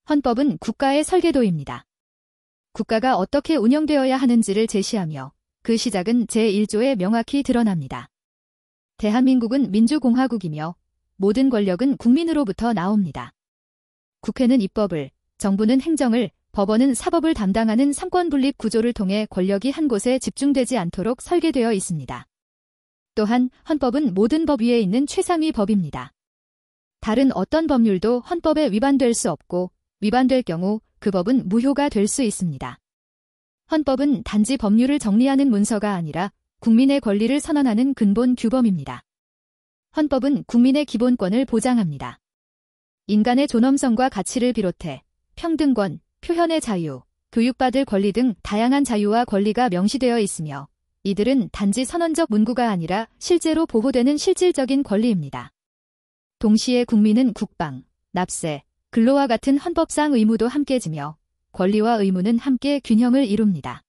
헌법은 국가의 설계도입니다. 국가가 어떻게 운영되어야 하는지를 제시하며 그 시작은 제1조에 명확히 드러납니다. 대한민국은 민주공화국이며 모든 권력은 국민으로부터 나옵니다. 국회는 입법을, 정부는 행정을, 법원은 사법을 담당하는 삼권분립 구조를 통해 권력이 한 곳에 집중되지 않도록 설계되어 있습니다. 또한 헌법은 모든 법 위에 있는 최상위 법입니다. 다른 어떤 법률도 헌법에 위반될 수 없고 위반될 경우 그 법은 무효가 될 수 있습니다. 헌법은 단지 법률을 정리하는 문서가 아니라 국민의 권리를 선언하는 근본 규범입니다. 헌법은 국민의 기본권을 보장합니다. 인간의 존엄성과 가치를 비롯해 평등권, 표현의 자유, 교육받을 권리 등 다양한 자유와 권리가 명시되어 있으며 이들은 단지 선언적 문구가 아니라 실제로 보호되는 실질적인 권리입니다. 동시에 국민은 국방, 납세, 근로와 같은 헌법상 의무도 함께 지며 권리와 의무는 함께 균형을 이룹니다.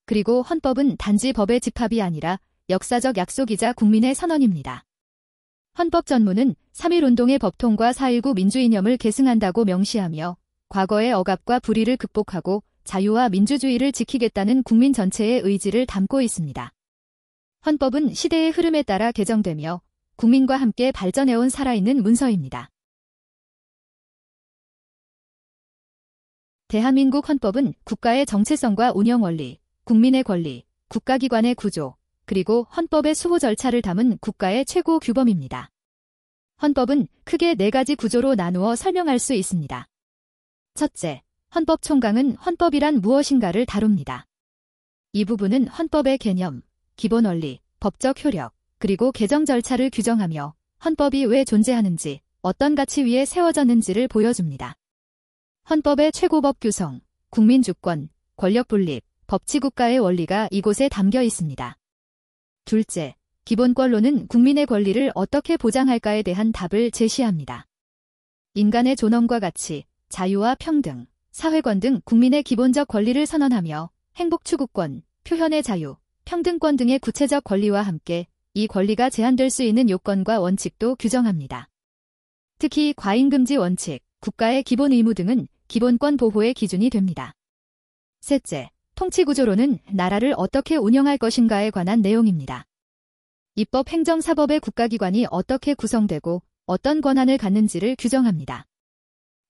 그리고 헌법은 단지 법의 집합이 아니라 역사적 약속이자 국민의 선언입니다. 헌법 전문은 3.1운동의 법통과 4.19 민주이념을 계승한다고 명시하며 과거의 억압과 불의를 극복하고 자유와 민주주의를 지키겠다는 국민 전체의 의지를 담고 있습니다. 헌법은 시대의 흐름에 따라 개정되며 국민과 함께 발전해온 살아있는 문서입니다. 대한민국 헌법은 국가의 정체성과 운영 원리, 국민의 권리, 국가기관의 구조, 그리고 헌법의 수호 절차를 담은 국가의 최고 규범입니다. 헌법은 크게 4가지 구조로 나누어 설명할 수 있습니다. 첫째, 헌법 총강은 헌법이란 무엇인가를 다룹니다. 이 부분은 헌법의 개념, 기본 원리, 법적 효력, 그리고 개정 절차를 규정하며 헌법이 왜 존재하는지, 어떤 가치 위에 세워졌는지를 보여줍니다. 헌법의 최고법 규성, 국민주권, 권력분립, 법치국가의 원리가 이곳에 담겨 있습니다. 둘째, 기본권론은 국민의 권리를 어떻게 보장할까에 대한 답을 제시합니다. 인간의 존엄과 가치, 자유와 평등, 사회권 등 국민의 기본적 권리를 선언하며 행복추구권, 표현의 자유, 평등권 등의 구체적 권리와 함께 이 권리가 제한될 수 있는 요건과 원칙도 규정합니다. 특히 과잉금지 원칙, 국가의 기본 의무 등은 기본권 보호의 기준이 됩니다. 셋째, 통치구조론은 나라를 어떻게 운영할 것인가에 관한 내용입니다. 입법, 행정, 사법의 국가기관이 어떻게 구성되고 어떤 권한을 갖는지를 규정합니다.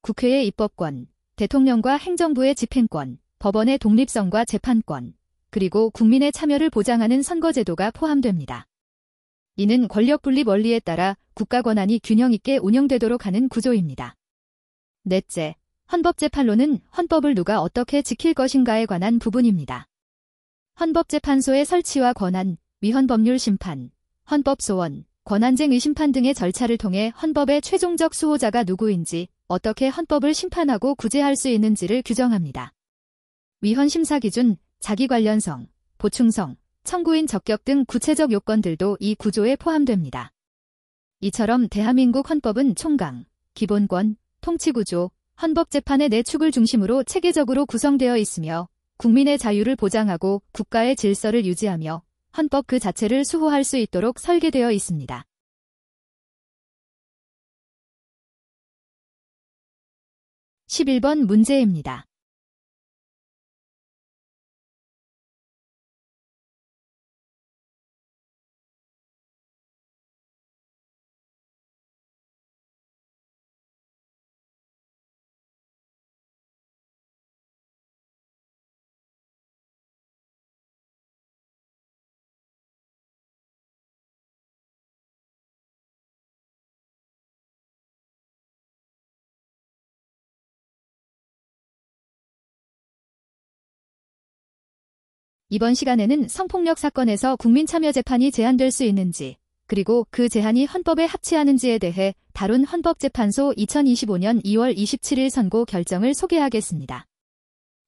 국회의 입법권, 대통령과 행정부의 집행권, 법원의 독립성과 재판권, 그리고 국민의 참여를 보장하는 선거제도가 포함됩니다. 이는 권력분립 원리에 따라 국가 권한이 균형 있게 운영되도록 하는 구조입니다. 넷째, 헌법재판론은 헌법을 누가 어떻게 지킬 것인가에 관한 부분입니다. 헌법재판소의 설치와 권한, 위헌법률 심판, 헌법소원, 권한쟁 의심판 등의 절차를 통해 헌법의 최종적 수호자가 누구인지, 어떻게 헌법을 심판하고 구제할 수 있는지를 규정합니다. 위헌 심사 기준, 자기 관련성, 보충성, 청구인 적격 등 구체적 요건들도 이 구조에 포함됩니다. 이처럼 대한민국 헌법은 총강, 기본권, 통치구조, 헌법재판의 4축을 중심으로 체계적으로 구성되어 있으며 국민의 자유를 보장하고 국가의 질서를 유지하며 헌법 그 자체를 수호할 수 있도록 설계되어 있습니다. 11번 문제입니다. 이번 시간에는 성폭력 사건에서 국민참여재판이 제한될 수 있는지, 그리고 그 제한이 헌법에 합치하는지에 대해 다룬 헌법재판소 2025년 2월 27일 선고 결정을 소개하겠습니다.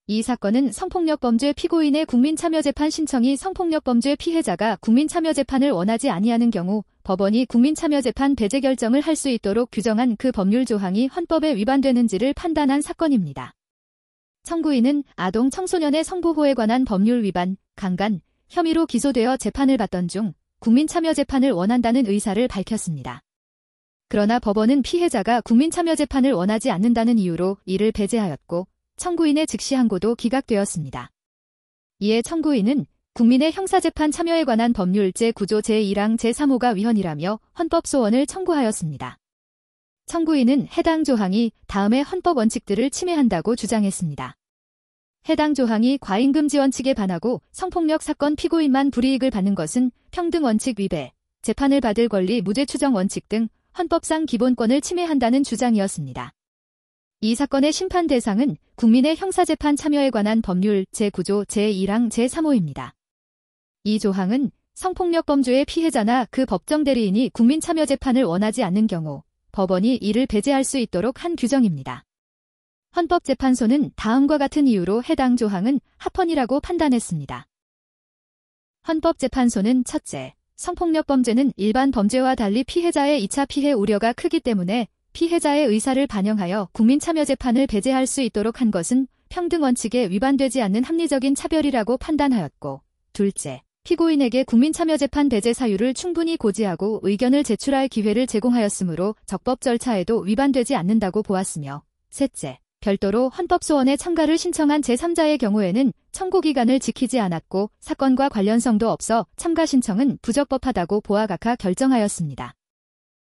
이 사건은 성폭력범죄 피고인의 국민참여재판 신청이 성폭력범죄 피해자가 국민참여재판을 원하지 아니하는 경우 법원이 국민참여재판 배제 결정을 할 수 있도록 규정한 그 법률 조항이 헌법에 위반되는지를 판단한 사건입니다. 청구인은 아동 청소년의 성보호에 관한 법률 위반, 강간, 혐의로 기소되어 재판을 받던 중 국민참여재판을 원한다는 의사를 밝혔습니다. 그러나 법원은 피해자가 국민참여재판을 원하지 않는다는 이유로 이를 배제하였고 청구인의 즉시 항고도 기각되었습니다. 이에 청구인은 국민의 형사재판 참여에 관한 법률 제9조 제1항 제3호가 위헌이라며 헌법소원을 청구하였습니다. 청구인은 해당 조항이 다음의 헌법 원칙들을 침해한다고 주장했습니다. 해당 조항이 과잉금지 원칙에 반하고 성폭력 사건 피고인만 불이익을 받는 것은 평등원칙 위배, 재판을 받을 권리 무죄 추정 원칙 등 헌법상 기본권을 침해한다는 주장이었습니다. 이 사건의 심판 대상은 국민의 형사재판 참여에 관한 법률 제9조 제1항 제3호입니다. 이 조항은 성폭력범죄의 피해자나 그 법정 대리인이 국민참여재판을 원하지 않는 경우 법원이 이를 배제할 수 있도록 한 규정입니다. 헌법재판소는 다음과 같은 이유로 해당 조항은 합헌이라고 판단했습니다. 헌법재판소는 첫째, 성폭력범죄는 일반 범죄와 달리 피해자의 2차 피해 우려가 크기 때문에 피해자의 의사를 반영하여 국민참여재판을 배제할 수 있도록 한 것은 평등원칙에 위반되지 않는 합리적인 차별이라고 판단하였고, 둘째, 피고인에게 국민참여재판 배제 사유를 충분히 고지하고 의견을 제출할 기회를 제공하였으므로 적법 절차에도 위반되지 않는다고 보았으며, 셋째, 별도로 헌법소원에 참가를 신청한 제3자의 경우에는 청구기간을 지키지 않았고 사건과 관련성도 없어 참가 신청은 부적법하다고 보아 각하 결정하였습니다.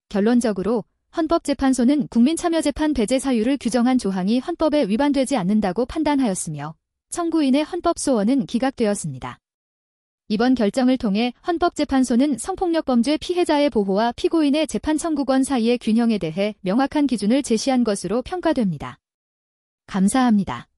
결론적으로 헌법재판소는 국민참여재판 배제 사유를 규정한 조항이 헌법에 위반되지 않는다고 판단하였으며 청구인의 헌법소원은 기각되었습니다. 이번 결정을 통해 헌법재판소는 성폭력범죄 피해자의 보호와 피고인의 재판 청구권 사이의 균형에 대해 명확한 기준을 제시한 것으로 평가됩니다. 감사합니다.